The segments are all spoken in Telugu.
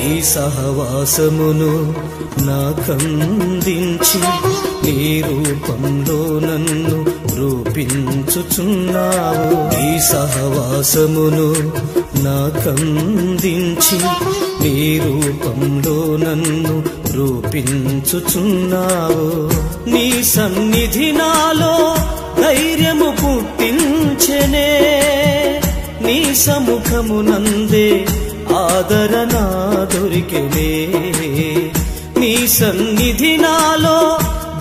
నీ సహవాసమును నాకందించి నీ రూపంలో నన్ను రూపించుచున్నావు. నీ సహవాసమును నాకందించి నీ రూపంలో నన్ను రూపించుచున్నావు. నీ సన్నిధి నాలో ధైర్యము పుట్టించెనే, నీ సముఖమునందే ఆదరణ దొరికెనే. నీ సన్నిధి నాలో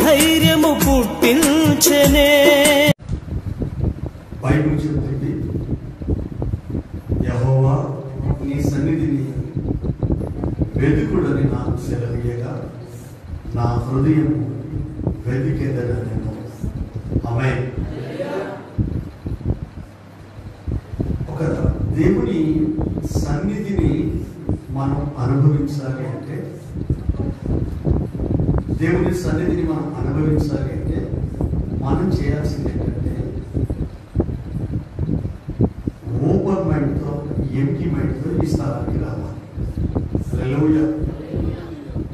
ధైర్యము పుట్టించెనే. బైబిల్ చెప్తుంది, యెహోవా నీ సన్నిధిని వెదుకుడని నాకు సెలవీయగా నా హృదయం వెదికెదనెను. ఆమేన్. ఒక దేవుని సన్నిధిని మనం అనుభవించాలి అంటే, దేవుని సన్నిధిని మనం అనుభవించాలి అంటే మనం చేయాల్సింది ఏంటంటే, ఓపెన్ మైండ్తో, ఎంటీ మైండ్తో ఈ స్థలానికి రావాలి. హల్లెలూయా.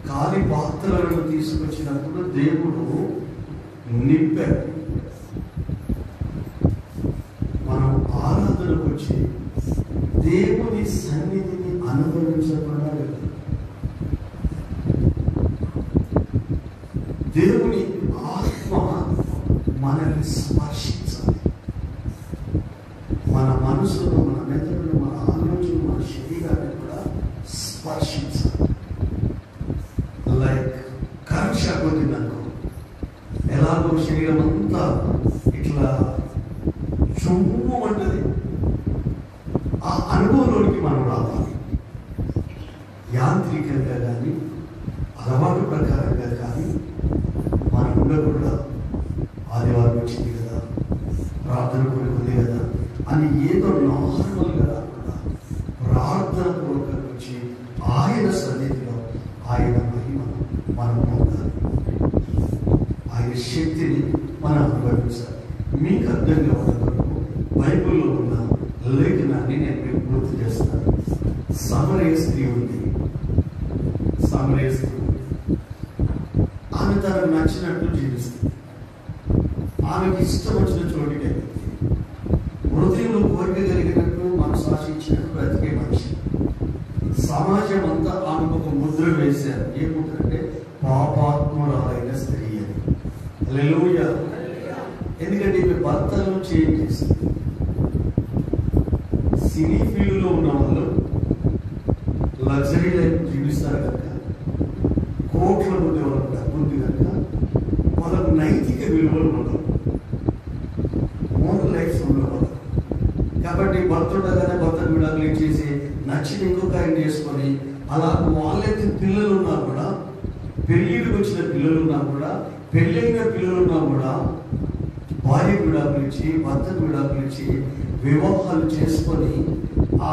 ఖాళీ పాత్రలను తీసుకొచ్చినప్పుడు దేవుడు నింపాడు. మనం ఆరాధనకు వచ్చి దేవుని సన్నిధిని అనుభవించకుండా దేవుని ఆత్మ మనల్ని స్పర్శించాలి. మన మనసును, మన మెదడును, మన ఆలోచన, మన శరీరాన్ని కూడా స్పర్శించాలి. లైక్ కరెంట్ షాక్ వచ్చిందనుకో, ఎలాగో శరీరం అంతా ఇట్లా చుమ్ము అంటది. ఆ అనుభవంలోనికి మనం రావాలి. యాంత్రికంగా కానీ అలవాటు ప్రకారంగా కానీ మనం ఉండకుండా ఆదివారం వచ్చింది కదా, ప్రార్థన కూడా ఉంది కదా అని ఏదో నార్మల్గా రాకుండా ప్రార్థన పూర్వకంగా వచ్చి ఆయన సన్నిధిలో ఆయన మహిమ మనం పొందాలి. ఆయన శక్తిని మనం అనుభవించాలి. మీకు అర్థం కావడం బైబిల్లో ఉన్న లేఖనాన్ని నేను మీకు గుర్తు చేస్తాను. సమరయ స్త్రీ ఉంది. సమరయ స్త్రీ ఆమె తనకు నచ్చినట్టు జీవిస్తుంది. ఆమెకి ఇష్టం వచ్చిన చోటికి వెళ్తుంది. హృదయంలో కోరిక కలిగినట్టు, మనసు ఆశించినట్టు బ్రతికే మనిషి. సమాజం అంతా ఆమెకు ఒక ముద్ర వేశారు. ఏ ముద్ర అంటే పాపాత్మురాలైన స్త్రీ అని. హల్లెలూయా. ఎందుకంటే ఈమె భర్తలను చేంజ్ చేసింది. సినీ ఫీల్డ్లో ఉన్న వాళ్ళు లగ్జరీ లైఫ్ జీవిస్తారు కనుక, కోట్ల మంది వాళ్ళకు డబ్బు ఉంది కనుక వాళ్ళకు నైతిక విలువలు ఉండవు, మోరల్ లైఫ్స్ ఉండవు. కాబట్టి భర్త ఉండగానే భర్తకు విడాకులు ఇచ్చేసి నచ్చిన ఇంకొక ఆయన చేసుకొని అలా వాళ్ళైతే పిల్లలు ఉన్నా కూడా, పెళ్ళిళ్ళకి వచ్చిన పిల్లలు ఉన్నా కూడా, పెళ్ళైన పిల్లలు ఉన్నా కూడా భార్యకు విడాకులు ఇచ్చి, భర్తకు విడాకులు ఇచ్చి వివాహాలు చేసుకొని ఆ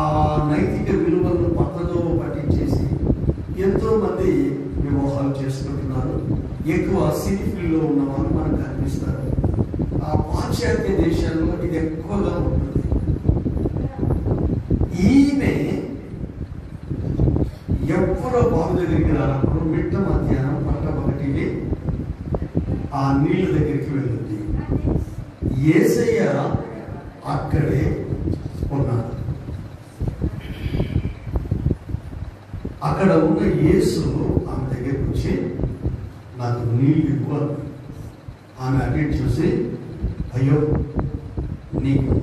నైతిక విలువలను పక్కతో పట్టించేసి ఎంతో మంది వివాహాలు చేసుకుంటున్నారు. ఎక్కువ సినీ ఫీల్డ్లో ఉన్న వాళ్ళు మనకు కనిపిస్తారు. ఆ పాశ్చాత్య దేశాల్లో ఇది ఎక్కువగా ఉంటుంది. ఈమె ఎవరో బాబు దగ్గరికి రానప్పుడు మిట్ట మధ్యాహ్నం పట్టపగటిని ఆ నీళ్ళ దగ్గరికి వెళ్ళింది. యేసయ్య అక్కడే ఉన్నాడు. అక్కడ ఉన్న యేసు ఆమె దగ్గరికి వచ్చి నాకు నీళ్ళు ఇవ్వాలి. ఆమె అటెండ్ చూసి, అయ్యో నీకు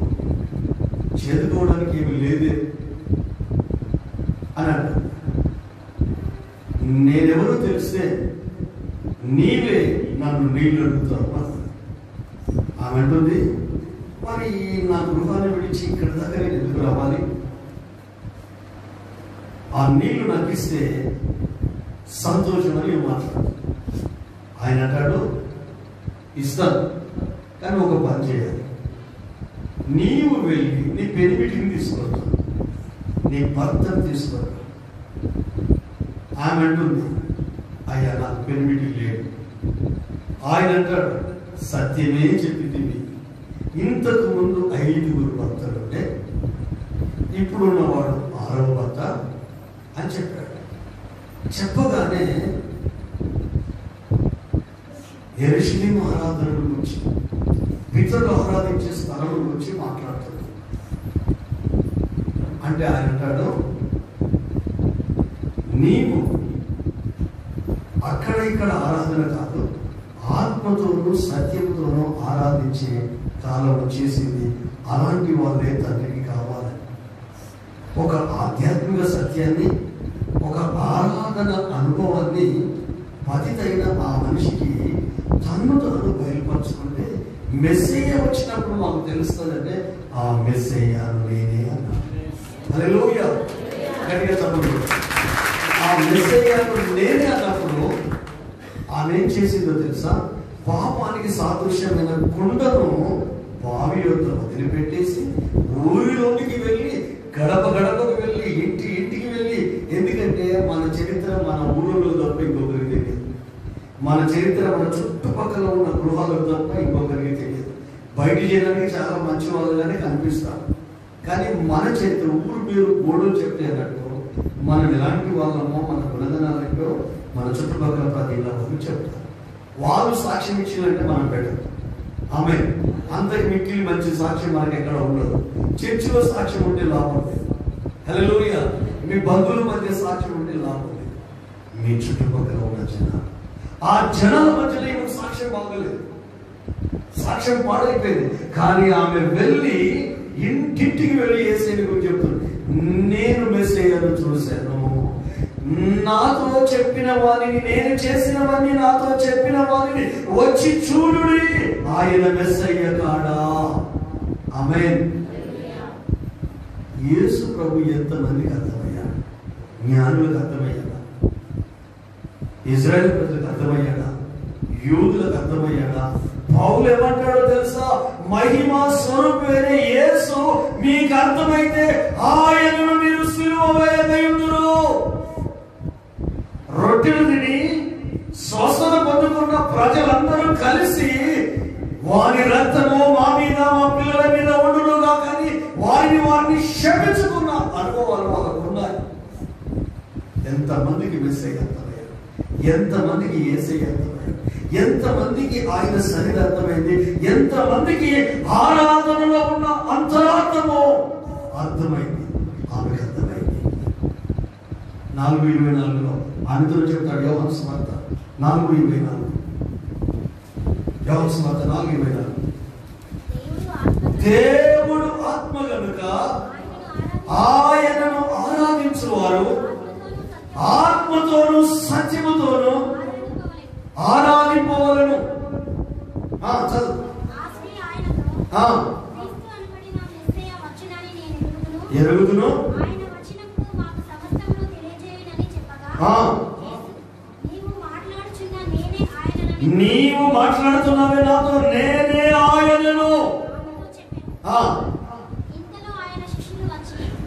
చేదుకోవడానికి ఏమి లేదే అని అంటాడు. నేనెవరో తెలిస్తే నీవే నన్ను నీళ్ళు అడుగుతావు. ఆమె అంటుంది, మరి నా గృహాన్ని విడిచి ఇక్కడ దాకా నేను ఎందుకు రావాలి? ఆ నీళ్లు నాకు ఇస్తే సంతోషం అని మాట్లాడు. ఆయన అంటాడు, ఇస్తాను, కానీ ఒక పని చేయాలి. నీవు వెళ్ళి నీ పెనిమిటిని తీసుకొస్తా, నీ భర్తను తీసుకొస్తా. ఆమె అంటుంది, అయ్యా నాకు పెనిమిటి లేడు. ఆయన అంటాడు, సత్యమే చెప్పింది. ఇంతకు ముందు 5 భర్తలుంటే ఇప్పుడున్నవాడు 6వ భర్త అని చెప్పాడు. చెప్పగానే యెరూషలేము ఆరాధన గురించి, పితరులు ఆరాధించే స్థలం గురించి మాట్లాడుతుంది. అంటే ఆయన అంటాడు, నీవు అక్కడ ఇక్కడ ఆరాధన కాదు, ఆత్మతోనూ సత్యంతోనూ ఆరాధించే కాలం వచ్చేసింది. అలాంటి వాళ్ళే తండ్రికి కావాలి. ఒక ఆధ్యాత్మిక సత్యాన్ని, ఒక ఆరాధన అనుభవాన్ని పతితైన ఆ మనిషికి తన్ను తాను బయలుపరుచుకుంటే మెస్సయ్య వచ్చినప్పుడు మాకు తెలుస్తుందంటే ఆ మెస్సయ్య నేనే అన్నా. హల్లెలూయా. గట్టిగా చెప్పండి. ఆ మెస్సయ్య నేనే అన్నప్పుడు ఆమె ఏం చేసిందో తెలుసా? పాపానికి సాదృశ్యమైన కుండను బావి యొద్ద వదిలిపెట్టేసి ఊరిలోనికి వెళ్ళి, గడప గడపకు వెళ్ళి, ఇంటికి వెళ్ళి, ఎందుకంటే మన చరిత్ర మన ఊళ్ళో తప్ప ఇంకొకరికి తెలియదు. మన చరిత్ర మన చుట్టుపక్కల ఉన్న గృహాలకు తప్ప ఇంకొకరికి తెలియదు. బయట చేయడానికి చాలా మంచి వాళ్ళగానే కనిపిస్తారు, కానీ మన చరిత్ర ఊరు పేరు గోడలు చెప్తే అన్నట్టు మనం ఎలాంటి వాళ్ళమో, మన గుణగణాలంటో మన చుట్టుపక్కల ప్రతి ఇళ్ళకు చెప్తారు. వాళ్ళు సాక్ష్యం ఇచ్చినట్టే మనం పెట్టదు. ఆమె అంతకు మిక్కిలి మంచి సాక్ష్యం మనకి ఎక్కడ ఉండదు. చర్చిలో సాక్ష్యం ఉంటే లాభం లేదు. హల్లెలూయా. మీ బంధువుల మధ్య సాక్ష్యం ఉంటే లాభం లేదు. మీ చుట్టుపక్కల ఉన్న జనాలు, ఆ జనాల మధ్యలో ఈమెకు సాక్ష్యం బాగలేదు, సాక్ష్యం పాడైపోయింది. కానీ ఆమె వెళ్ళి ఇంటింటికి వెళ్ళి యేసయ్య గురించి చెప్తుంది. నేను మెస్సయ్యను చూశాను, నాతో చెప్పిన వాణిని, నేను చేసినవన్నీ నాతో చెప్పిన వాణిని వచ్చి చూడుడి, ఆయన మెస్సయ్య కాడా. ఆమేన్. యేసు ప్రభు ఎంతమందికి అర్థమయ్యాడు? జ్ఞానులకు అర్థమయ్యాడా? ఇజ్రాయెల్ ప్రజలకు అర్థమయ్యాడా? యూదులకు అర్థమయ్యాడా? పౌలు ఏమంటాడో తెలుసా? మహిమా స్వరూపమైన యేసు మీకు అర్థమైతే ఆయనను మీరు సిలువ వేయగలుగుతారు. రొట్టెలు తిని స్వస్థత పొందుకున్న ప్రజలందరూ కలిసి వారి రక్తము మా మీద, మా పిల్లల మీద ఉండునుగా, కానీ వారిని క్షమించుకున్న అనుభవాలు వాళ్ళకు ఉన్నాయి. ఎంతమందికి మెస్సయ్య అర్థమయ్యారు? ఎంతమందికి యేసయ్య అర్థమయ్యారు? ఎంతమందికి ఆయన సన్నిధి అర్థమైంది? ఎంతమందికి ఆరాధనలో ఉన్న అంతరార్థము అర్థమైంది? ఆమెకు అర్థమైంది. 4:24 ఆమెతో చెప్తాడు యోహాను సువార్త 4:24. యోహాను సువార్త 4:24. దేవుడు ఆత్మ గనుక ఆయనను ఆరాధించువారు ఆత్మతోను సత్యముతోను ఆరాధింపవలెను. చదువు. ఎరుగుదును. నీవు మాట్లాడుతున్నావే నాతో, నేనే ఆయనను.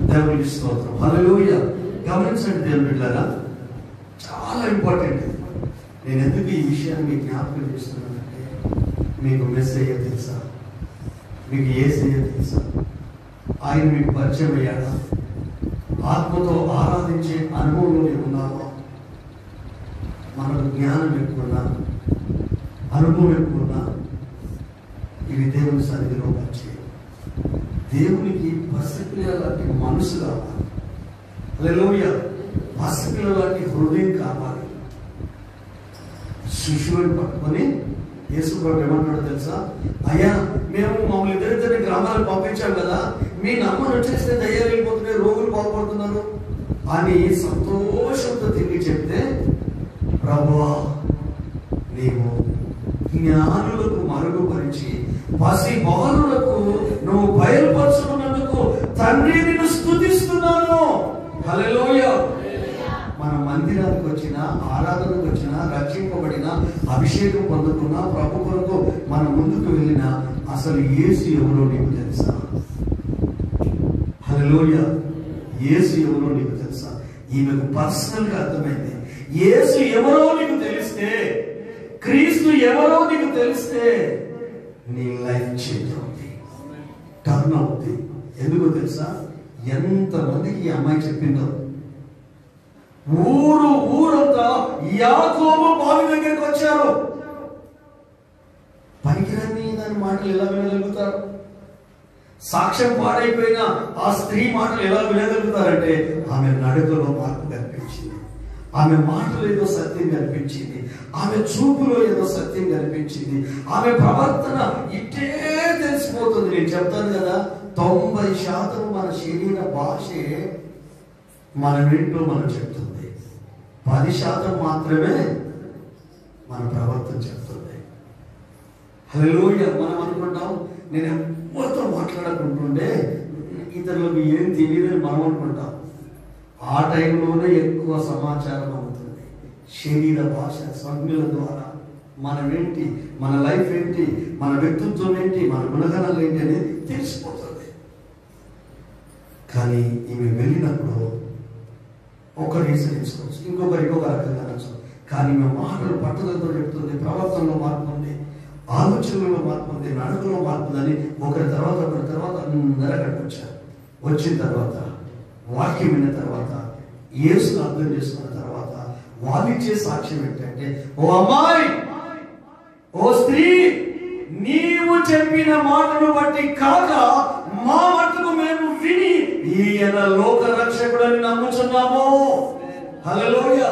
దేవునికి స్తోత్రం. హల్లెలూయా. గమనించండి దేవుని బిడ్డలారా, చాలా ఇంపార్టెంట్. నేను ఎందుకు ఈ విషయాన్ని మీకు జ్ఞాపకం చేస్తున్నానంటే, మీకు మెస్సయ్య తెలుసా? మీకు యేసయ్య తెలుసా? ఆయన మీకు పరిచయం అయ్యాడా? ఆత్మతో ఆరాధించే అనుభవంలో ఉన్నావా? మనకు జ్ఞానం ఎక్కువన్నా, అనుభవం ఎక్కువన్నా, ఇవి దేవుని సన్నిధిలో వచ్చే దేవునికి పసిపిల్ల లాంటి మనసు కావాలి. హల్లెలూయా. పసిపిల్ల లాంటి హృదయం కావాలి. శిశువుని పట్టుకొని యేసు ప్రభు ఏమంటాడో తెలుసా? అయ్యా, మేము మమ్మల్ని ఇద్దరిద్దరిని గ్రామాలకు పంపించాం కదా, మీ నమ్మను వచ్చేస్తే దయ్యాలు వెళ్ళిపోతున్నాయి, రోగులు బాగుపడుతున్నారు అని సంతోషంతో తిరిగి చెప్తే, ప్రభువా నీవు జ్ఞానులకు మరుగుపరిచి పసి బాలులకు నువ్వు బయలుపరుచుకున్నందుకు తండ్రి నిన్ను స్తుతిస్తున్నాను. హల్లెలూయా. మన మందిరానికి వచ్చిన, ఆరాధనకు వచ్చిన, రక్షింపబడిన, అభిషేకం పొందుకున్న, ప్రభు కొరకు మన ముందుకు వెళ్ళిన అసలు యేసు ఎవరో నీకు తెలుసా? హల్లెలూయా. యేసు ఎవరో నీకు తెలుసా? ఈమెకు పర్సనల్ గా అర్థమైంది. యేసు ఎవరో నీకు తెలిస్తే, క్రీస్తు ఎవరో నీకు తెలిస్తే నీ లైఫ్ చేంజ్ అవుతుంది, టర్న్ అవుతుంది. ఎందుకో తెలుసా? ఎంతమందికి ఈ అమ్మాయి చెప్పిందో, ఊరు యాకోబు బావి దగ్గరికి వచ్చారు. పనికిరాని దాని మాటలు ఎలా వినగలుగుతారు? సాక్ష్యం పాడైపోయిన ఆ స్త్రీ మాటలు ఎలా వినగలుగుతారంటే ఆమె నడుకలో మార్పు కనిపించింది, ఆమె మాటలో ఏదో సత్యం కనిపించింది, ఆమె చూపులో ఏదో సత్యం కనిపించింది, ఆమె ప్రవర్తన ఇట్టే తెలిసిపోతుంది. నేను చెప్తాను కదా, 90% మన శరీర భాషే మన వింటూ మనం చెప్తుంది, 10% మాత్రమే మన ప్రవర్తన చెప్తుంది. హల్లెలూయా. మనం అనుకుంటాం నేను ఎవరితో మాట్లాడుకుంటుంటే ఇతరులకు ఏం తెలియదని మనం అనుకుంటాం. ఆ టైంలోనే ఎక్కువ సమాచారం అవుతుంది. శరీర భాష సంజ్ఞల ద్వారా మనమేంటి, మన లైఫ్ ఏంటి, మన వ్యక్తిత్వం ఏంటి, మన గుణగణాలు ఏంటి అనేది తెలిసిపోతుంది. కానీ ఈమె వెళ్ళినప్పుడు ఒక రీజన్ తీసుకోవచ్చు, ఇంకొకరికి ఒక రకంగా అనొచ్చు. కానీ ఈమె మాటలు పట్టుదలతో చెప్తుంది, ప్రవర్తనలో మార్పు ఉంది, ఆలోచనలో మార్పు ఉంది, నడుకలో మార్పు ఉందని ఒకరి తర్వాత అందరూ అక్కడికి వచ్చారు. వచ్చిన తర్వాత వాక్యం విన్న తర్వాత యేసును అర్థం చేసుకున్న తర్వాత వాళ్ళు ఇచ్చే సాక్ష్యం ఏంటంటే, ఓ అమ్మాయి, ఓ స్త్రీ, నీవు చెప్పిన మాటను బట్టి కాక మా మట్టుకు మేము విని ఈయన లోక రక్షకుడని నమ్ముచున్నాము. హల్లెలూయా.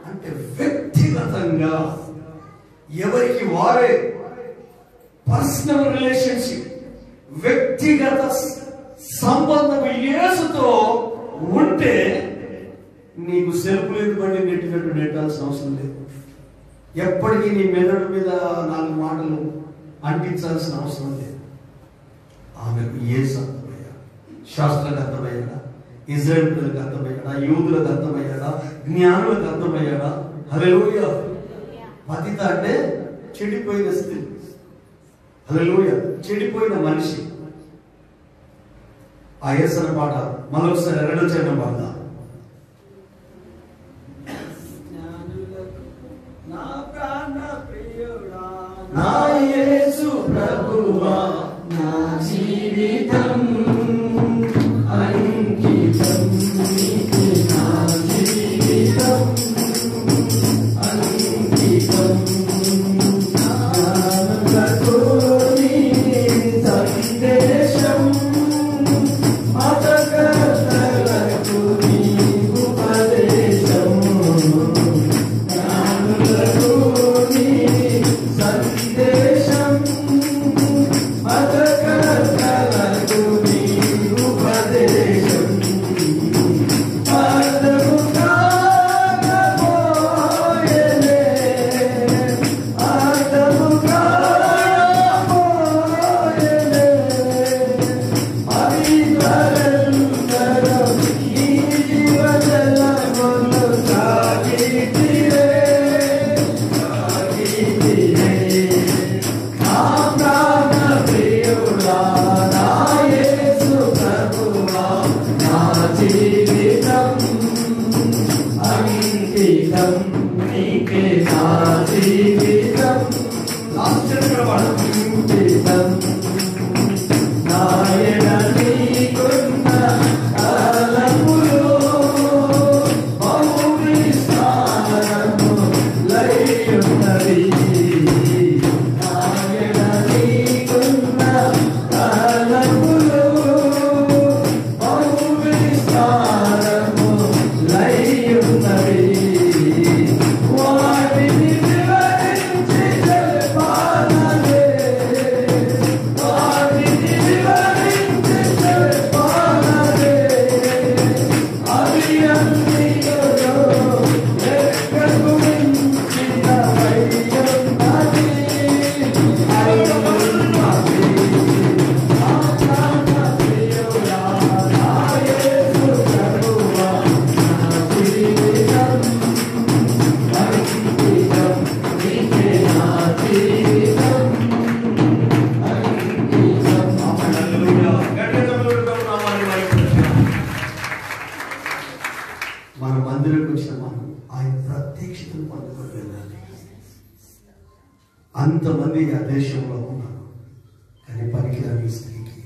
అంటే వ్యక్తిగతంగా ఎవరికి వారే పర్సనల్ రిలేషన్షిప్, వ్యక్తిగత సంబంధం యేసుతో ఉంటే నీకు సెల్ఫ్ లేదు బండి నెట్టినట్టు నెట్టాల్సిన అవసరం లేదు. ఎప్పటికీ నీ మెదడు మీద 4 మాటలు అంటించాల్సిన అవసరం లేదు. ఆమెకు యేసు అర్థమయ్యాడు, శాస్త్రాలకు అర్థమయ్యాడా, ఇజ్రాయేల్ ప్రజలకు అర్థమయ్యాడా, యూదులకు అర్థమయ్యాడా, జ్ఞానులకు అర్థమయ్యాడా? హల్లెలూయా. పతిత అంటే చెడిపోయిన స్త్రీ, హల్లెలూయా, చెడిపోయిన మనిషి. ఆ యేసన పాట మరొకసారి 2వ చరణం పాడదాం. నా యేసు ప్రభువా, నా జీవితం అంకితం నీకే, నా జీవితం అంకితం. జ్ఞానులకు నీ సందేశం, మతకర్తలకు నీ ఉపదేశం. జ్ఞానులకు నీ సందేశం, మతకర్తలకు నీ ఉపదేశం. అర్థము కాకపోయేనే, అర్థము కాకపోయేనే, అవిధరంతరం ఈ జీవజలములు సాగితిరే, సాగితిరే. నా ప్రాణ ప్రియుడా, నా యేసు ప్రభువా, నా జీవితం అంకితం నీకే, నా జీవితం అంకితం. నాయన నీకున్న తలపులు బహు విస్తారము లైయున్నవి. నాయన నీకున్న తలపులు బహు విస్తారము లైయున్నవి. వాటిని వివరించి చెప్పాలనే, వాటిని వివరించి చెప్పాలనే, అవి అన్నిటిలో లెక్కకు మించినవై ఉన్నది. అయ్యున్నది. నా ప్రాణ ప్రియుడా, నా యేసు ప్రభువా, నా జీవితం అంకితం నీకే, నా జీవితం అంకితం. హల్లెలూయా. మన మందిరకు వచ్చిన మనం ఆయన ప్రత్యక్షతను పొందుకొని వెళ్ళాలి. అంతమంది ఆ దేశంలో ఉన్నారు, కానీ పనికిరాని స్త్రీకి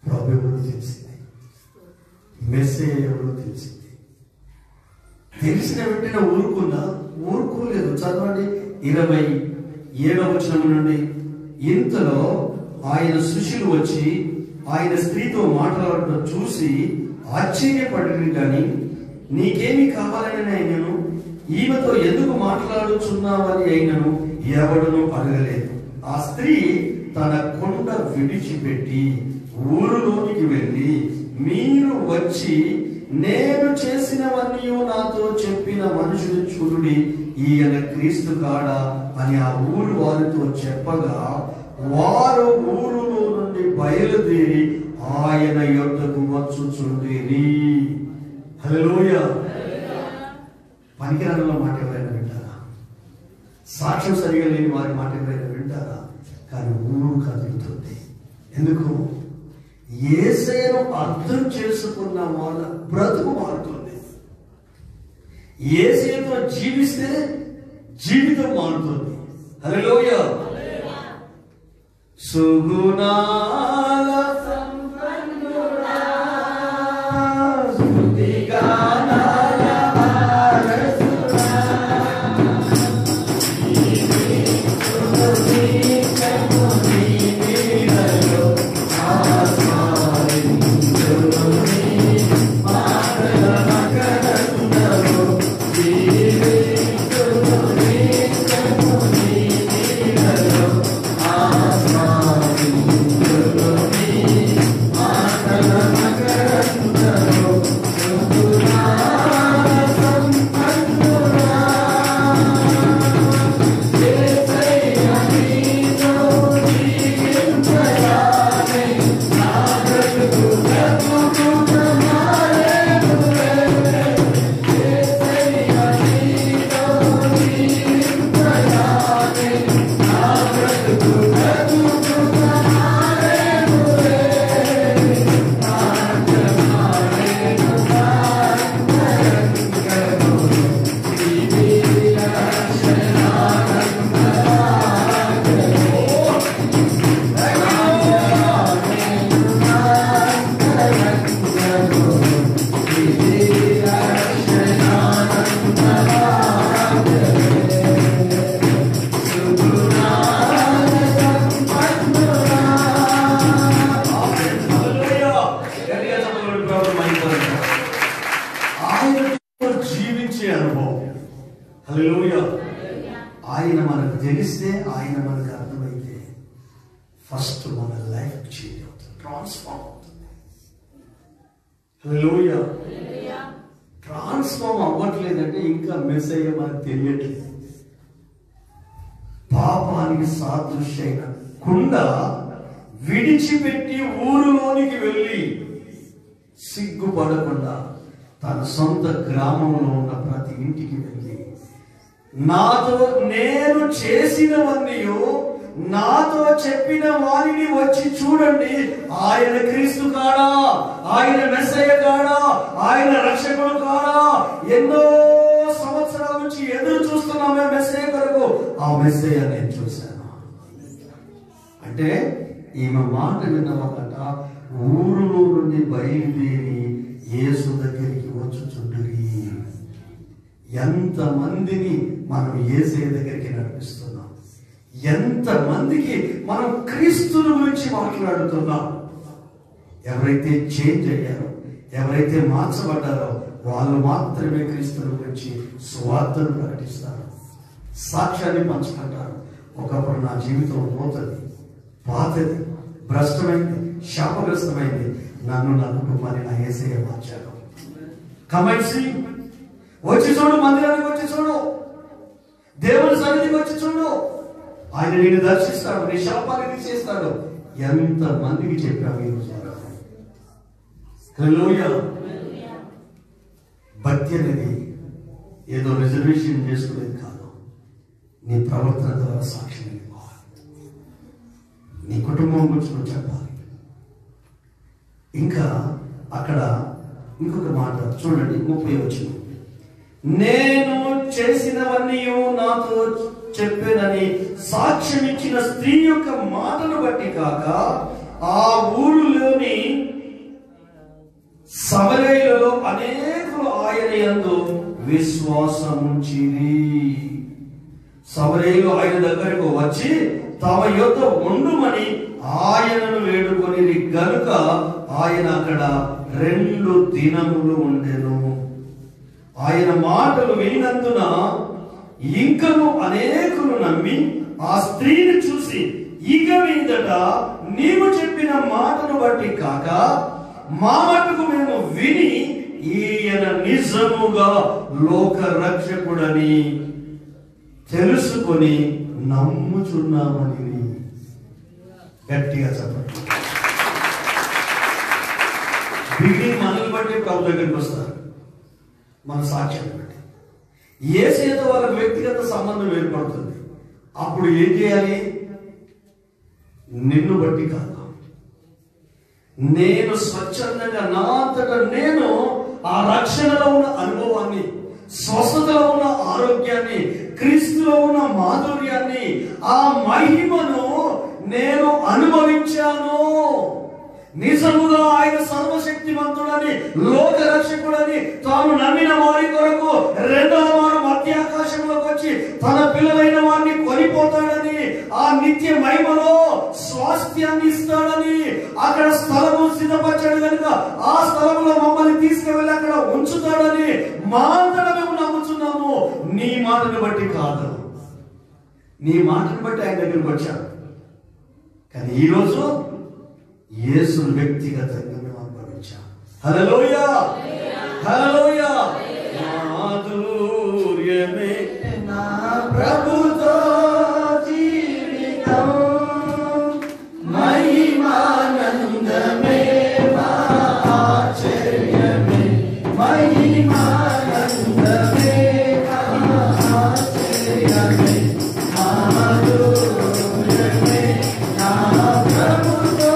ప్రభు ఎవరో తెలిసింది, మెస్సయ్య ఎవరో తెలిసింది, తెలిసిన వెంటనే ఊరుకుందా? ఊరుకోలేదు. చదవండి 27వ వచనం నుండి. ఇంతలో ఆయన శిష్యులు వచ్చి ఆయన స్త్రీతో మాట్లాడటం చూసి ఆశ్చర్యపడింది. కానీ నీకేమి కావాలని అయినను, ఈమెతో ఎందుకు మాట్లాడుచున్నావని అయినను ఎవడను అడగలేదు. ఆ స్త్రీ తన కొండ విడిచిపెట్టి ఊరులోనికి వెళ్ళి, మీరు వచ్చి నేను చేసినవన్నీ నాతో చెప్పిన మనుషులు చూడుడి, ఈయన క్రీస్తు కాడా అని ఆ ఊరు వారితో చెప్పగా, వారు ఊరులో నుండి బయలుదేరి ఆయన యొద్దకు వచ్చుచుండిరి. హల్లెలూయా. పనికిరానుల మాట ఎవరైనా వింటారా? సాక్ష్యం సరిగా లేని వారి మాట ఎవరైనా వింటారా? కానీ ఊరు కదులుతుంది. ఎందుకు? యేసయ్యను అర్థం చేసుకున్న వాళ్ళ బ్రతుకు మారుతుంది. యేసయ్యతో జీవిస్తే జీవితం మారుతుంది. హల్లెలూయా. సుగుణాల సంపన్నుడా, స్తుతిగానాల వారసుడా, జీవించే అనుభవం. హల్లెలూయా. ఆయన మనకు తెలిస్తే, ఆయన మనకు అర్థమైతే ఫస్ట్ మన లైఫ్ చేంజ్ అవుతుంది, ట్రాన్స్ఫార్మ్ అవుతుంది. హల్లెలూయా. ట్రాన్స్ఫార్మ్ అవ్వట్లేదంటే ఇంకా మెస్సయ్య మనకు తెలియట్లేదు. పాపానికి సాదృశ్యమైన కుండ విడిచిపెట్టి ఊరులోనికి వెళ్ళి సిగ్గుపడకుండా తన సొంత గ్రామంలో ఉన్న ప్రతి ఇంటికి వెళ్ళి, నాతో నేను చేసినవన్నీ నాతో చెప్పిన వారిని వచ్చి చూడండి, ఆయన క్రీస్తు కాడా, ఆయన మెస్సయ్య కాడా, ఆయన రక్షకుడు కాడా, ఎన్నో సంవత్సరాల నుంచి ఎదురు చూస్తున్నామే మెస్సయ్య కొరకు, ఆ మెస్సయ్య నేను చూశాను అంటే ఈమె మాట విన్నవాళ్ళట ఊరులో నుండి బయలుదేరి యేసు దగ్గరికి వచ్చుచుండురి. ఎంతమందిని మనం యేసయ్య దగ్గరికి నడిపిస్తున్నాం, ఎంతమందికి మనం క్రీస్తుని గురించి మాట్లాడుతున్నాం. ఎవరైతే చేంజ్ అయ్యారో, ఎవరైతే మార్చబడ్డారో వాళ్ళు మాత్రమే క్రీస్తుని గురించి సువార్తను ప్రకటిస్తారు, సాక్ష్యాన్ని పంచుకుంటారు. ఒకప్పుడు నా జీవితం పోతుంది, పాతది, భ్రష్టమైంది, శాపగ్రస్తమైంది, నన్ను నా కుటుంబాన్ని నా యేసయ్య మార్చాడు. కమెంట్స్ వచ్చి చూడు, మందిరానికి వచ్చి చూడు, దేవుని సన్నిధికి వచ్చి చూడు, ఆయన నిన్ను దర్శిస్తాడు, నీ శాపాన్ని తీసేస్తాడు. ఎంత మందికి చెప్పాము ఈరోజు. హల్లెలూయా. భక్తి అనేది ఏదో రిజర్వేషన్ చేసుకునేది కాదు, నీ ప్రవర్తన ద్వారా సాక్ష్యం ఇవ్వాలి, నీ కుటుంబం గురించి నువ్వు చెప్పాలి. ఇంకా అక్కడ ఇంకొక మాట చూడండి, 30 వచనం. నేను చేసినవన్నీ నాతో చెప్పేనని సాక్ష్యం ఇచ్చిన స్త్రీ యొక్క మాటను బట్టి కాక ఆ ఊరిలోని సమరయులలో అనేకులు ఆయన యందు విశ్వాసముంచిరి. సమరయులు ఆయన దగ్గరకు వచ్చి తమ యొద్ద ఉండుమని ఆయనను వేడుకొని గనుక ఆయన అక్కడ 2 దినములు ఉండెను. ఆయన మాటలు వినినందున ఇంకను అనేకులు నమ్మి ఆ స్త్రీని చూసి, ఇక మీదట నీవు చెప్పిన మాటను బట్టి కాక మా మటుకు మేము విని ఈయన నిజముగా లోక రక్షకుడని తెలుసుకొని నమ్ముచున్నామని. గట్టిగా చెప్పండి. బిగినింగ్ మనల్ని బట్టి ప్రభు దగ్గరికి వస్తారు, మన సాక్ష్యాన్ని బట్టి. యేసుతో వాళ్ళకి వ్యక్తిగత సంబంధం ఏర్పడుతుంది. అప్పుడు ఏం చేయాలి? నిన్ను బట్టి కాదు, నేను స్వచ్ఛందంగా నా అంతటా నేను ఆ రక్షణలో ఉన్న అనుభవాన్ని, స్వస్థతలో ఉన్న ఆరోగ్యాన్ని, క్రీస్తులో ఉన్న మాధుర్యాన్ని, ఆ మహిమను నేను అనుభవించాను. నిజముగా ఆయన సర్వశక్తిమంతుడని, లోక రక్షకుడని తాను నమ్మిన వారి కొరకు 2వ వారు మధ్య ఆకాశంలోకి వచ్చి తన పిల్లలైన వారిని కొనిపోతాడని, ఆ నిత్య మహిమలో స్వాస్థ్యాన్ని ఇస్తాడని, అక్కడ స్థలము సిద్ధపరచాడు కనుక ఆ స్థలంలో మమ్మల్ని తీసుకువెళ్ళి అక్కడ ఉంచుతాడని మా అంతటా మేము నమ్ముతున్నాము. నీ మాటను బట్టి కాదు, నీ మాటను బట్టి ఆయన దగ్గరికి వచ్చాడు. కానీ ఈరోజు యేసును వ్యక్తిగతంగా మేము అనుభవించాం. హల్లెలూయా, హల్లెలూయా. మాధుర్యమే నా ప్రభుతో జీవితం, మహిమానందమే మా ఆశ్చర్యమే, మహిమానందమే మా ఆశ్చర్యమే, మాధుర్యమే నా ప్రభుతో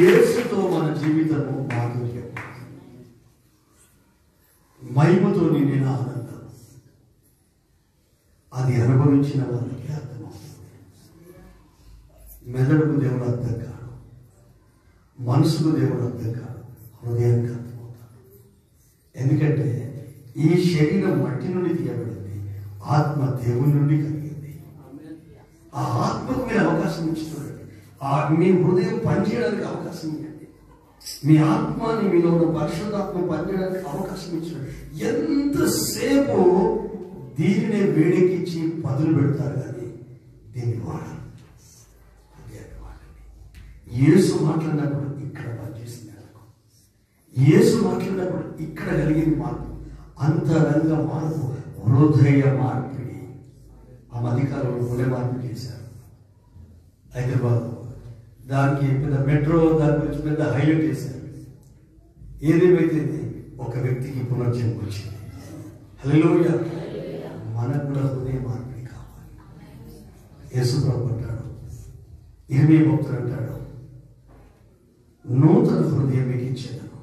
యేసుతో మన జీవితము మాధుర్యం, మహిమతో నిండిన ఆనందం. అది అనుభవించిన వాళ్ళకి అర్థమవుతుంది. మెదడుకు దేవుడు అర్థం కాడు, మనసుకు దేవుడు అర్థం కాడు, హృదయానికి అర్థమవుతాడు. ఎందుకంటే ఈ శరీరం మట్టి నుండి తీయబడింది, ఆత్మ దేవుని నుండి కలిగింది. ఆ ఆత్మకు మీరు అవకాశం ఇచ్చుకోండి. మీ హృదయం పనిచేయడానికి అవకాశం ఇవ్వండి. మీ ఆత్మని, మీలో ఉన్న పరిశుద్ధాత్మ పనిచేయడానికి అవకాశం ఇచ్చాడు. ఎంతసేపు దీనినే వేడెక్కించి పదులు పెడతారు కానీ దీన్ని వాడాలి. యేసు మాట్లాడినప్పుడు ఇక్కడ పనిచేసింది అనుకో, యేసు మాట్లాడినప్పుడు ఇక్కడ కలిగింది మార్పు, అంతరంగ మార్పు, హృదయ మార్పిడి. ఆ మధ్యకాలంలో హృదయ మార్పు చేశారు హైదరాబాద్. దానికి పెద్ద మెట్రో, దాని గురించి పెద్ద హైలైట్ చేశారు. ఏదేమైతే ఒక వ్యక్తికి పునర్జన్మ వచ్చింది. హల్లెలూయా. మనకు కూడా హృదయ మార్పిడి కావాలి. యేసు ప్రభు అంటాడు, ఇర్మీయా భక్తుడు అంటాడు, నూతన హృదయం మీకు ఇచ్చేదను,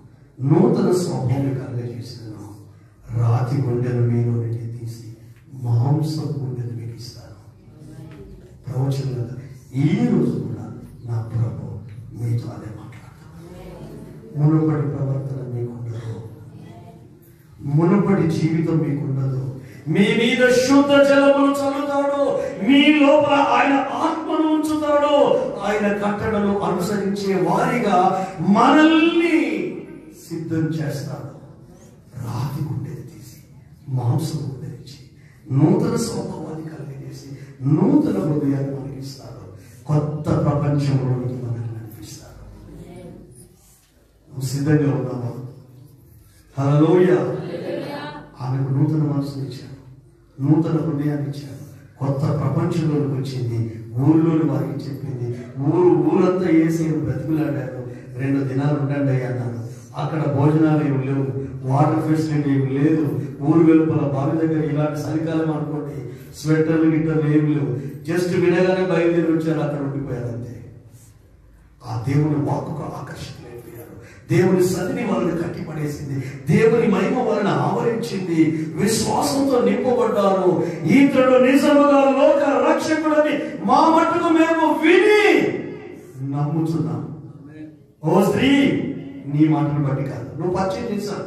నూతన స్వభావం కలుగజేసేదను, రాతి గుండెను మీలో నుండి తీసి మాంసపు గుండెను మీకు ఇస్తాను. ప్రవచనంగా ఈ రోజు కూడా నా ప్రభు మీతో అదే మాట్లాడతాను. మునుపటి ప్రవర్తన మీకుండదు, మునుపటి జీవితం మీకుండదు. మీ మీద శుద్ధ జలములు చల్లుతాడు, మీ లోపల ఆయన ఆత్మను ఉంచుతాడు. ఆయన కట్టడలు అనుసరించే వారిగా మనల్ని సిద్ధం చేస్తాడు. రాతి గుండెని తీసి మాంసం గుండెనిచ్చి నూతన స్వభావాన్ని కలిగజేసి నూతన హృదయాన్ని మనకి ఇస్తాడు. కొత్త ప్రపంచంలోనికి మనల్ని నడిపిస్తాడు. నువ్వు సిద్ధంగా ఉన్నావా? హల్లెలూయా. ఆమెకు నూతన మనసుని ఇచ్చాడు, నూతన హృదయాన్ని ఇచ్చాడు. కొత్త ప్రపంచంలోకి వచ్చింది. ఊళ్ళోని వారికి చెప్పింది. ఊరంతా యేసుని బ్రతిమలాడారు. 2 దినాలు ఉండండి అన్నాడు. అక్కడ భోజనాలు ఏమి లేవు, వాటర్ ఫెసిలిటీ ఏమి లేదు. ఊరు వెలుపల బావి దగ్గర ఇలాంటి చలికాలం అనుకోండి, స్వెటర్లు గిట్టర్లు ఏమి లేవు. జస్ట్ వినగానే బయలుదేరి వచ్చారు, అక్కడ ఉండిపోయారు అంతే. ఆ దేవుని వాక్కుకు ఆకర్షితులైపోయారు. దేవుని సన్నిధి వాళ్ళని కట్టిపడేసింది. దేవుని మహిమ వాళ్ళని ఆవరించింది. విశ్వాసంతో నింపబడ్డారు. ఈతడు నిజముగా లోక రక్షకుడని మా మట్టుకు మేము విని నమ్ముతున్నాం. ఓ స్త్రీ, నీ మాటను బట్టి కాదు, నువ్వు పరిచయం చేశావు,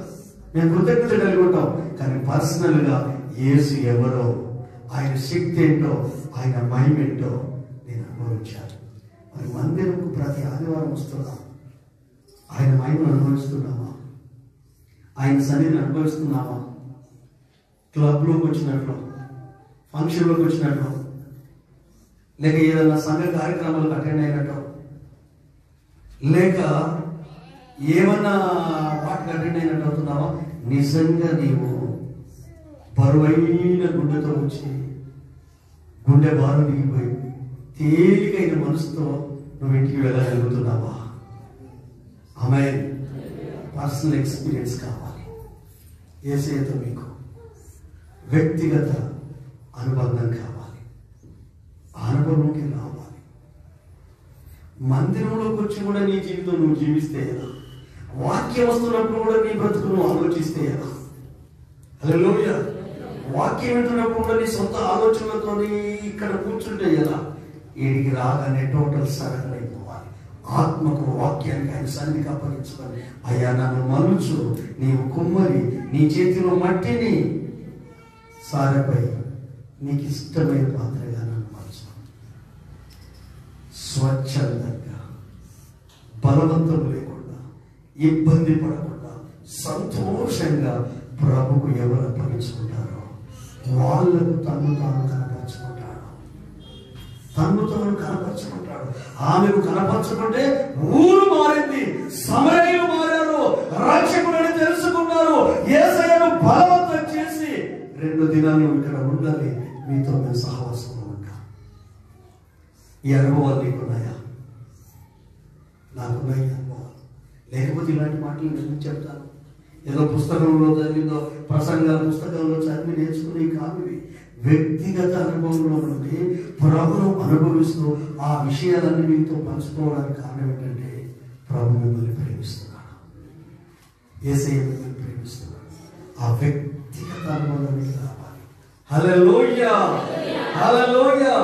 మేము కృతజ్ఞత కలిగి ఉంటాం. కానీ పర్సనల్ గా యేసు ఎవరో, ఆయన శక్తి ఏంటో, ఆయన మహిమ ఏంటో నేను అనుభవించాను. మరి మందిరంకు ప్రతి ఆదివారం వస్తున్నాం. ఆయన మహిమను అనుభవిస్తున్నామా? ఆయన సన్నిధిని అనుభవిస్తున్నామా? క్లబ్లోకి వచ్చినట్లు, ఫంక్షన్లోకి వచ్చినట్లు, లేక ఏదైనా సంఘ కార్యక్రమాలకు అటెండ్ అయినట్టు, లేక ఏమన్నా వాటికి అటెండ్ అయినట్టు అవుతున్నావా? నిజంగా నీవు బరువైన గుండెతో వచ్చి గుండె బాధ దిగిపోయి తేలికైన మనసుతో నువ్వు ఇంటికి వెళ్ళగలుగుతున్నావా? ఆమేన్. పర్సనల్ ఎక్స్పీరియన్స్ కావాలి. యేసయ్యతో మీకు వ్యక్తిగత అనుబంధం కావాలి. అనుభవంకి రావాలి. మందిరంలోకి వచ్చి కూడా నీ జీవితం నువ్వు జీవిస్తే ఎలా? వాక్యం వస్తున్నప్పుడు కూడా నీ బ్రతుకు నువ్వు ఆలోచిస్తే ఎలా? హల్లెలూయా. వాక్యం వింటున్నప్పుడు కూడా నీ సొంత ఆలోచనలతో ఇక్కడ కూర్చుంటే ఎలా? వీడికి రాగానే టోటల్ సరెండర్ అయిపోవాలి. ఆత్మకు వాక్యానికి ఆయన సన్నిధికి అప్పగించుకొని, అయ్యా నన్ను మలుచు, నీవు కుమ్మరి, నీ చేతిలో మట్టిని సారెపై నీకు ఇష్టమైన పాత్రగా నన్ను మలుచు. స్వచ్ఛందంగా, బలవంతం లేకుండా, ఇబ్బంది పడకుండా, సంతోషంగా ప్రభుకు ఎవరు అప్పగించుకుంటారో వాళ్ళకు తను తాను కనపరుచుకుంటాడు. తను తాను కనపరుచుకుంటాడు. ఆమెకు కనపరచుకుంటే ఊరు మారింది, సమరయులు మారారు, రక్షకుడని తెలుసుకున్నారు. యేసయ్యను బలవంతం చేసి 2 దినాలు ఇక్కడ ఉండాలి, మీతో మేము సహవాసంలో ఉంటాం. ఈ అనుభవాలు నీకున్నాయా? నాకున్నాయి అనుభవాలు. లేకపోతే ఇలాంటి మాటలు నేను చెప్తాను. ఏదో పుస్తకంలో చదివిందో, ప్రసంగాల పుస్తకంలో చదివి నేర్చుకునే కాదు. వ్యక్తిగత అనుభవంలో నుండి ప్రభును అనుభవిస్తూ ఆ విషయాలన్నీ మీతో పంచుకోవడానికి కారణం ఏంటంటే ప్రభు మిమ్మల్ని ప్రేమిస్తున్నాడు. యేసయ్య మిమ్మల్ని ప్రేమిస్తున్నాడు. ఆ వ్యక్తిగత అనుభవానికి రావాలి. హల్లెలూయా, హల్లెలూయా.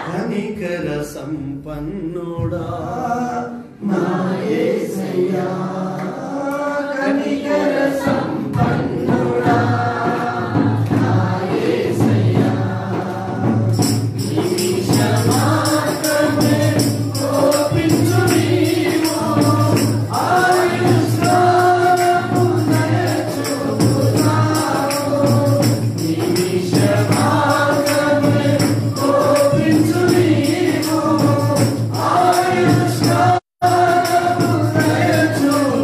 కనికర సంపన్నుడా నా యేసయ్యా, కనికర సంపన్నుడా నా యేసయ్యా, నిమిషమాత్రమే కోపించు నీవు, ఆయుష్కాలము దయచూపుతావు. నిమిషమాత్రమే కోపించు నీవు, ఆయుష్కాలము దయచూపుతావు.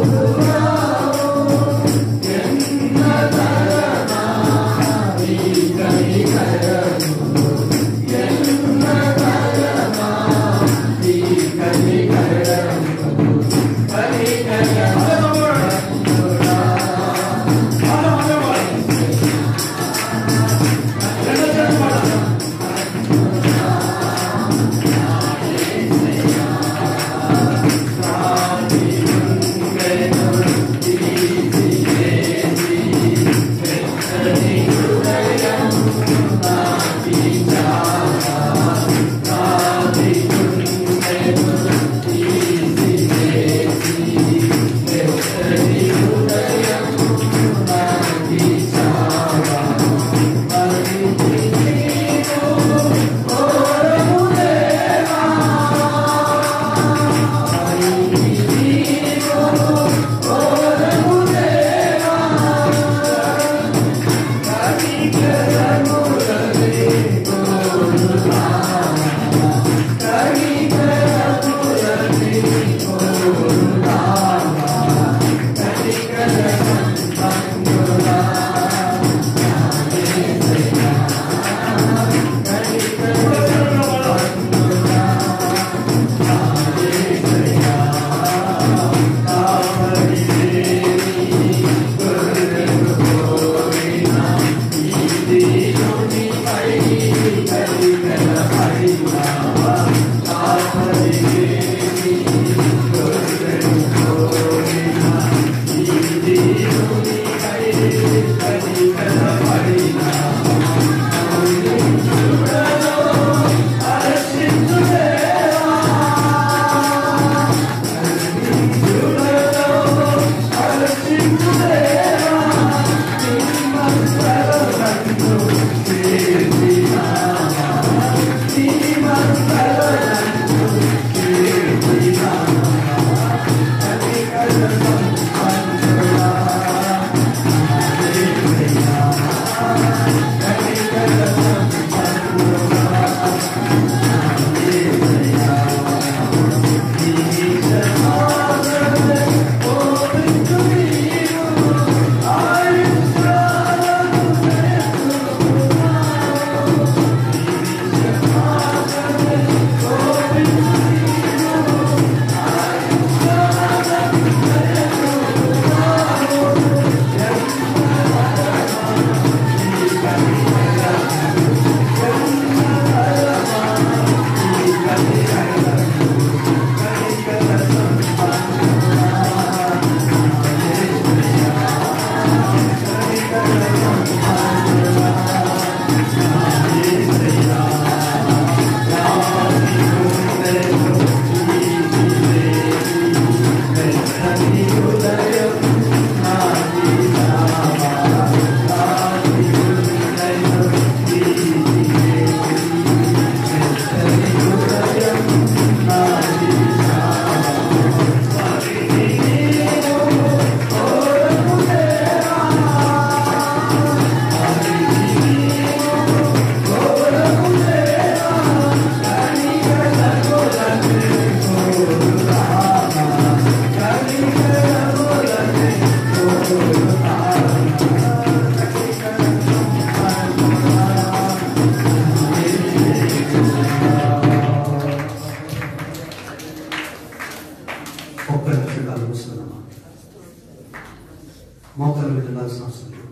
మోకాలు మీద ఉండాల్సిన అవసరం లేదు.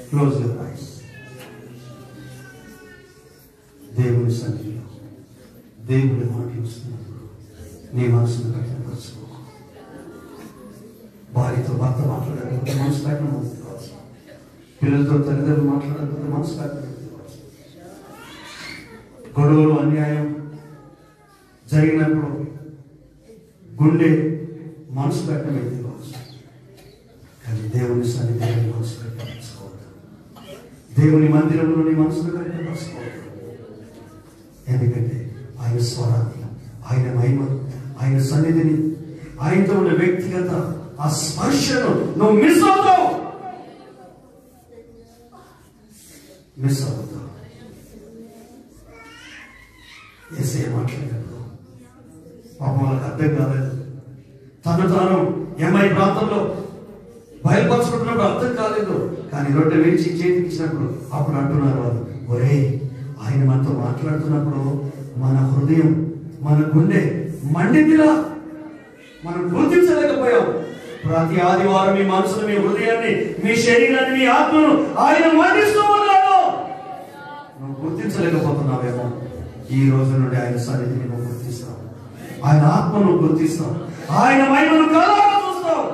Close your eyes. దేవుని సన్నిధిలో దేవుని మాటలు వస్తున్నప్పుడు నీ మనసును కఠినపరచుకో. భార్యతో భర్త మాట్లాడకపోతే మనసు కఠినమవుతుంది కావచ్చు. పిల్లలతో తల్లిదండ్రులు మాట్లాడకపోతే మనసు కఠినమవుతుంది కావచ్చు. గొడవలు అన్యాయం జరిగినప్పుడు గుండె మనసు కఠినమైంది కావచ్చు. కానీ దేవుని సన్నిధిలో మనసు కఠినపరచుకోవద్దు. దేవుని మందిరంలో నీ మనసును కఠినపరచుకోవద్దు. ఎందుకంటే ఆయన స్వరాన్ని, ఆయన మహిమను, ఆయన సన్నిధిని, ఆయనతో ఉన్న వ్యక్తిగత ఆ స్పర్శను నువ్వు మిస్ అవుతావు. ఏసే మాట్లాడినప్పుడు పాపం వాళ్ళకి అర్థం కాలేదు. తాను ఎంఐ ప్రాంతంలో బయలుపరచుకుంటున్నప్పుడు అర్థం కాలేదు. కానీ రొట్టె విరిచి చేతికి ఇచ్చినప్పుడు అప్పుడు అంటున్నారు వాళ్ళు, ఒరే ఆయన మనతో మాట్లాడుతున్నప్పుడు మన హృదయం, మన గుండె మండిందిరా. మనం గుర్తించలేకపోయాం. ప్రతి ఆదివారం మీ మనసును, మీ హృదయాన్ని, మీ శరీరాన్ని, మీ ఆత్మను ఆయన మరణిస్తూ ఉన్నాడు. నువ్వు గుర్తించలేకపోతున్నావేమో. ఈ రోజు నుండి ఆయన సన్నిధిని నువ్వు గుర్తిస్తావు, ఆయన ఆత్మను గుర్తిస్తావు, ఆయన మహిమను కళ్ళారా చూస్తావు,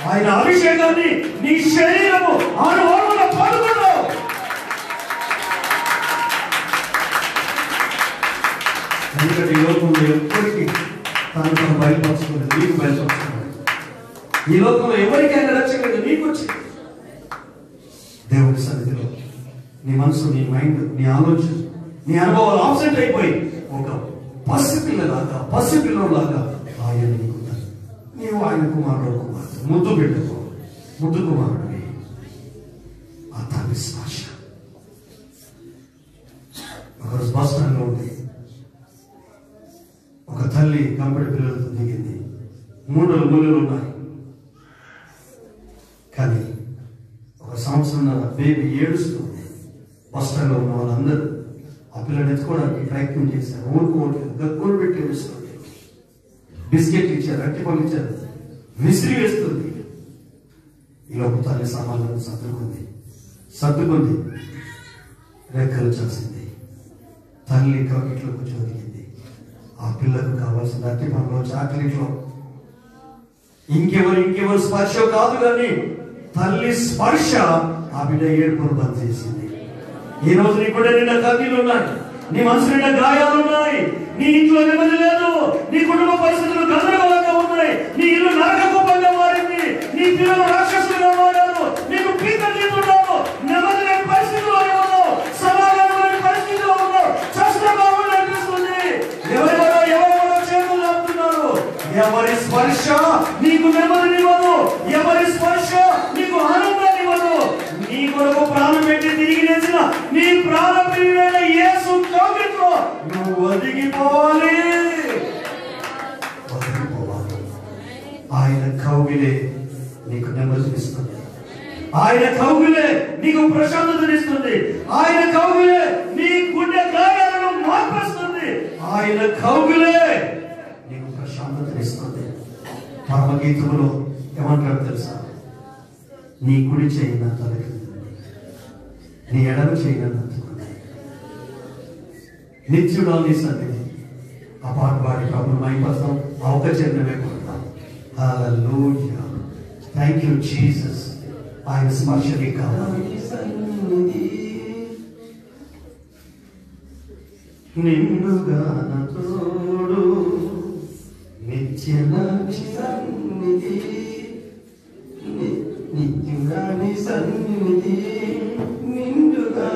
ఆయన అభిషేకాన్ని నీ శరీరము అనుభవంలో పడుకుంటావు. ఎందుకంటే ఈ లోకంలో ఎప్పటికీ తను బయలుపరచుకోలేదు, నీకు బయలుపరచుకోలేదు. ఈ లోకంలో ఎవరికైనా రక్షణ నీకు వచ్చి దేవుడి సన్నిధిలో నీ మనసు, నీ మైండ్, నీ ఆలోచన, నీ అనుభవాలు ఆబ్సెంట్ అయిపోయి ఒక పసిపిల్లలాగా ఆయన నీకు, నీవు ఆయన కుమారుడు, కుమార్తె, ముద్దు బిడ్డకు, ముద్దు కుమారుడివి. ఆ తల్లి స్పర్శ. ఒకరోజు బస్ స్టాండ్లో ఉంది, ఒక తల్లి కంపెనీ పిల్లలతో దిగింది. 3 మూలలు ఉన్నాయి, కానీ ఒక సంవత్సరం బేబీ ఏడుస్తుంది. బస్ స్టాండ్లో ఉన్న వాళ్ళందరూ ఆ పిల్లని ఎత్తుకోవడానికి ప్రయత్నం చేశారు. ఊరుకోవట్లేదు, గక్కులు పెట్టి వేస్తుంది. బిస్కెట్ ఇచ్చారు, అరటిపళ్ళు ఇచ్చారు, విసిరి వేస్తుంది. ఈలోపు తల్లి సామాన్లను సర్దుకుంది, రెక్కలు చేసింది. తల్లి కవిట్లో కూర్చోదిగింది. ఆ పిల్లకు కావాల్సిన అరటిపళ్ళు, చాక్లెట్లు, ఇంకెవరు స్పర్శ కాదు, కానీ తల్లి స్పర్శ ఆ బిడ్డ ఏడుపును బంద్ చేసింది. ఈ రోజు నీ గుండె నిండా కన్నీళ్ళు ఉన్నాయి, నీ మనసు నిండా గాయాలు ఉన్నాయి, నీ ఇంట్లో నెమ్మది లేదు, నీ కుటుంబ పరిస్థితులు గందరగోళంగా ఉన్నాయి, నీ ఇల్లు నరకకూపంగా మారింది, నీ పిల్లలు రాక్షసులుగా మారారు, నీకు పీకలు తింటున్నావు, నెమ్మది లేని పరిస్థితుల్లో ఉన్నావు, సమాధానం లేని పరిస్థితిలో ఉన్నావు, చష్టభావం అనిపిస్తుంది. ఎవరెవరో చేతులు ఆపుతున్నారు. ఎవరి స్పర్శ నీకు నెమ్మదినివ్వదు, ఎవరి స్పర్శ నీకు ఆనందాన్నివ్వదు. నీ కొరకు ప్రాణం పెట్టి తిరిగి లేచిన నీ ప్రాణ ప్రియుడైన యేసు కౌగిట్లో నువ్వు ఒదిగిపోవాలి. ఆయన కౌగిలే నీకు నెమ్మదినిస్తుంది, ఆయన కౌగిలే నీకు ప్రశాంతతనిస్తుంది, ఆయన కౌగిలే నీ గుండె గాయాలను మార్పిస్తుంది, ఆయన కౌగిలే నీకు ప్రశాంతతనిస్తుంది. పరమగీతములో ఏమంటారు తెలుసా? నీ కుడి చేయి నా తలకి, నీ ఎడమ చేయి నన్ను అందుకుంది. నిత్యుడా నీ సన్నిధి. ఆ పాట పాడి ప్రభువును మహిమపరుస్తాం, ఆ ఒక్క చరణమే కొడతాం. హల్లెలూయా, థ్యాంక్ యూ జీసస్. ఆయన స్పర్శని కావాలి. నిండుగా నా తోడు నిత్య సన్నిధి, నిత్యుగాని సన్నిధి, నిండుగా.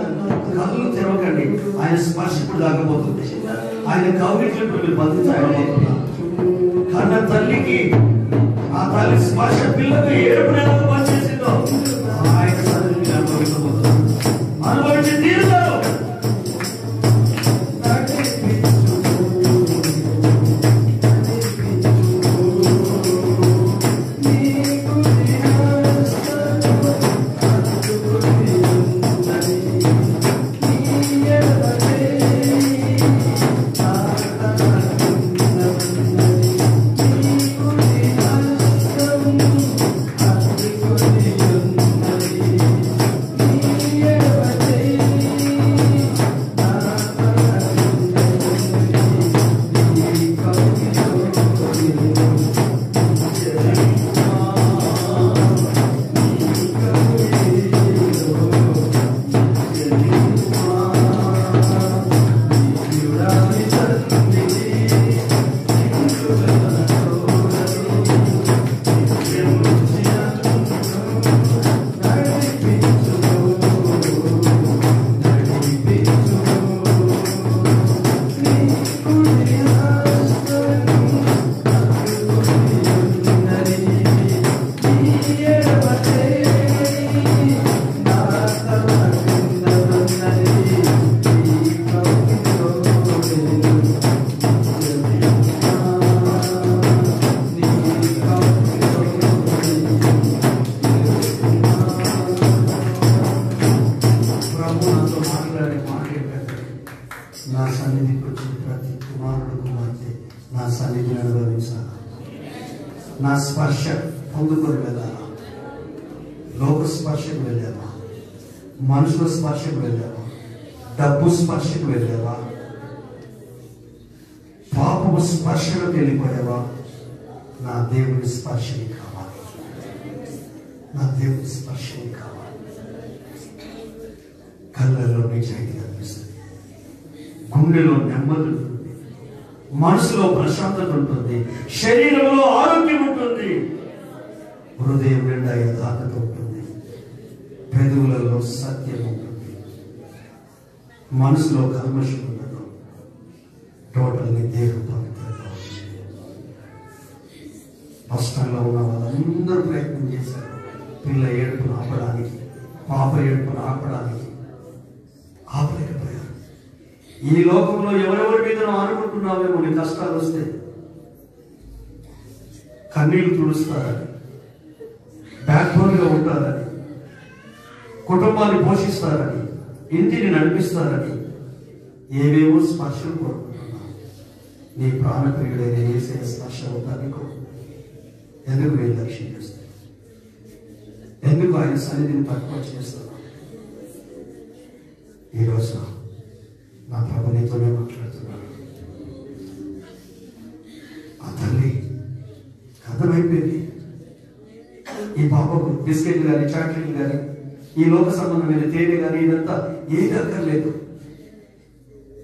కళ్ళు తెరవకండి, ఆయన స్పర్శ ఇప్పుడు దాకపోతుంది. ఆయన కౌగిట్లో మీరు బంధించబోతున్నారు. కన్న తల్లికి ఆ తల్లి స్పర్శ పిల్లకు ఏడుపునేందుకు పనిచేసిందో ఆయన సన్నిధిని అనుభవించి తీరుతారు. నా సన్నిధికి వచ్చిన ప్రతి కుమారుడు, కుమార్తె నా సన్నిధిని అనుభవించాలి. నా స్పర్శ పొందుకొని వెళ్ళాలా? లోక స్పర్శకు వెళ్ళావా? మనుషుల స్పర్శకు వెళ్ళావా? డబ్బు స్పర్శకు వెళ్ళావా? పాపము స్పర్శకు వెళ్ళిపోయావా? నా దేవుని స్పర్శని కావాలి. నా దేవుని స్పర్శని కావాలి. కళ్ళల్లో నిజాయితీ కనిపిస్తుంది, గుండెలో నెమ్మది ఉంటుంది, మనసులో ప్రశాంతత ఉంటుంది, శరీరంలో ఆరోగ్యం ఉంటుంది, హృదయం నిండా యథార్థత ఉంటుంది, పెదవులలో సత్యం ఉంటుంది, మనసులో కల్మషం ఉండదు. టోటల్లీ దేహం పవిత్రంగా ఉంటుంది. కష్టంలో ఉన్న వాళ్ళందరూ ప్రయత్నం చేశారు పిల్ల ఏడుపును ఆపడానికి, పాప ఏడుపును ఆపడానికి, ఆపలేకపోయారు. ఈ లోకంలో ఎవరెవరి మీద అనుకుంటున్నావేమో నీ కష్టాలు వస్తే కన్నీళ్లు తుడుస్తారని, బ్యాక్ బోన్గా ఉంటారని, కుటుంబాన్ని పోషిస్తారని, ఇంటిని నడిపిస్తారని ఏవేవో స్పర్శలు కోరుకుంటున్నావు. నీ ప్రాణప్రియుడైన యేసయ్య స్పర్శ అవుతానికి ఎందుకు నిర్లక్ష్యం చేస్తావు? ఎందుకు ఆయన సన్నిధిని తక్కువ చేస్తున్నావు? ఈరోజు నా ప్రభు నీతోనే మాట్లాడుతున్నాను. ఆ తల్లి అర్థమైపోయింది. ఈ పాపకు బిస్కెట్లు కానీ, చాక్లెట్లు కానీ, ఈ లోక సంబంధమైన తేనె కానీ ఇదంతా ఏది అక్కర్లేదు.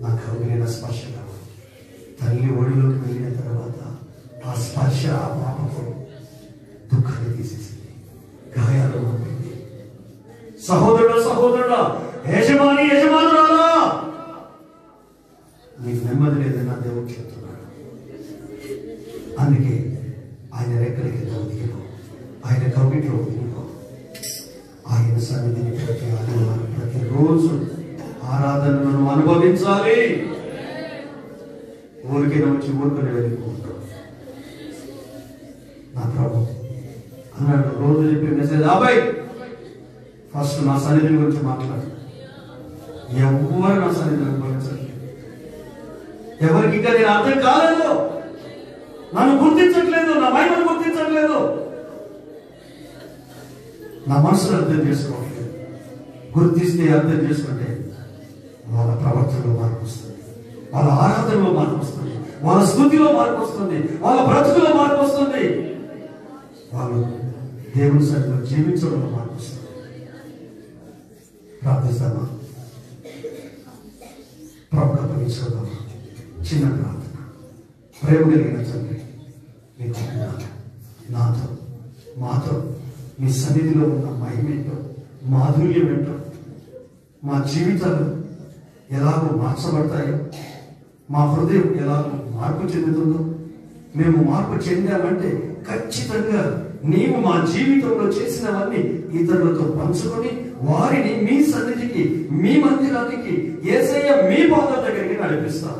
నాకు కలిగిన స్పర్శ కావాలి. తల్లి ఒడిలోకి వెళ్ళిన తర్వాత ఆ స్పర్శ ఆ పాపకు దుఃఖాన్ని తీసేసింది, గాయాలు పంపింది. సహోదరుడు సహోదరుడా, యజమాని యజమానురాలా, నీకు నెమ్మది లేదని నా దేవుడు చెప్తున్నాడు. అందుకే ఆయన రెక్కల కింద ఉదిగిపో, ఆయన కౌగిట్లో ఉదిగిపో. ఆయన సన్నిధిని ప్రతి ఆదివారం ప్రతిరోజు ఆరాధనలను అనుభవించాలి. ఊరికే వచ్చి ఊరుకొని వెళ్ళిపోతాడు. నా ప్రభు అన్నాడు, రోజు చెప్పే మెసేజ్ అబ్బాయి ఫస్ట్ నా సన్నిధిని గురించి మాట్లాడు. ఎవరు నా సన్నిధిని అనుభవించలేదు. ఎవరికి ఇంకా నేను అర్థం కాలేదు, నన్ను గుర్తించట్లేదు, నా మహిమను గుర్తించట్లేదు, నా మనసును అర్థం చేసుకోవట్లేదు. గుర్తిస్తే అర్థం చేసుకుంటే వాళ్ళ ప్రవర్తనలో మార్పు వస్తుంది, వాళ్ళ ఆరాధనలో మార్పు వస్తుంది, వాళ్ళ స్తుతిలో మార్పు వస్తుంది, వాళ్ళ బ్రతుకులో మార్పు వస్తుంది, వాళ్ళు దేవుని సన్నిధిలో జీవించడంలో మార్పు వస్తుంది. ప్రార్థిస్తామా? ప్రభుత్వ అప్పగించుకోదామా? చిన్న ప్రార్థన. ప్రేమ కలిగిన తండ్రి, నీకు నాతో మాతో మీ సన్నిధిలో ఉన్న మహిమేంటో, మాధుర్యం ఏంటో, మా జీవితాలు ఎలాగో మార్చబడతాయో, మా హృదయం ఎలాగో మార్పు చెందుతుందో, మేము మార్పు చెందామంటే ఖచ్చితంగా నీవు మా జీవితంలో చేసినవన్నీ ఇతరులతో పంచుకొని వారిని మీ సన్నిధికి, మీ మందిరానికి, యేసయ్య మీ పాదం దగ్గరికి నడిపిస్తాం.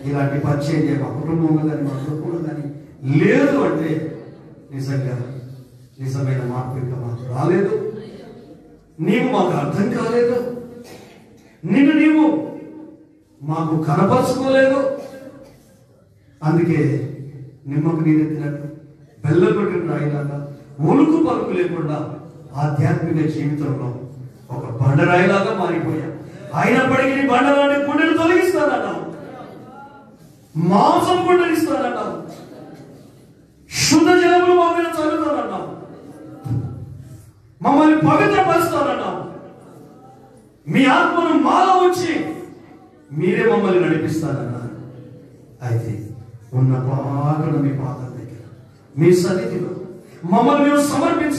ఇలాంటి పరిచయం మా కుటుంబంలో కానీ మా కుటుంబంలో కానీ లేదు అంటే నిజంగా నిజమైన మార్పు ఇంకా మాకు రాలేదు, నీవు మాకు అర్థం కాలేదు, నిన్ను నీవు మాకు కనపరుచుకోలేదు. అందుకే నిమ్మకు నీరెత్తినట్టు బెల్లం కొట్టిన రాయిలాగా ఒలుకు పలుకు లేకుండా ఆధ్యాత్మిక జీవితంలో ఒక బండరాయిలాగా మారిపోయాం. అయినప్పటికీ నీ బండరాని గుండెలు తొలగిస్తానన్నావు, మాంసం గుండెలు ఇస్తానన్నావు, శుద్ధ జలములు మా మీద చల్లుతానన్నావు, మమ్మల్ని పవిత్రపరుస్తానన్నావు, మీ ఆత్మను మాలో వచ్చి మీరే మమ్మల్ని నడిపిస్తానన్నారు. అయితే ఉన్న బాగా మీ పాదం దగ్గర మీ సన్నిధిలో మమ్మల్ని మేము సమర్పించ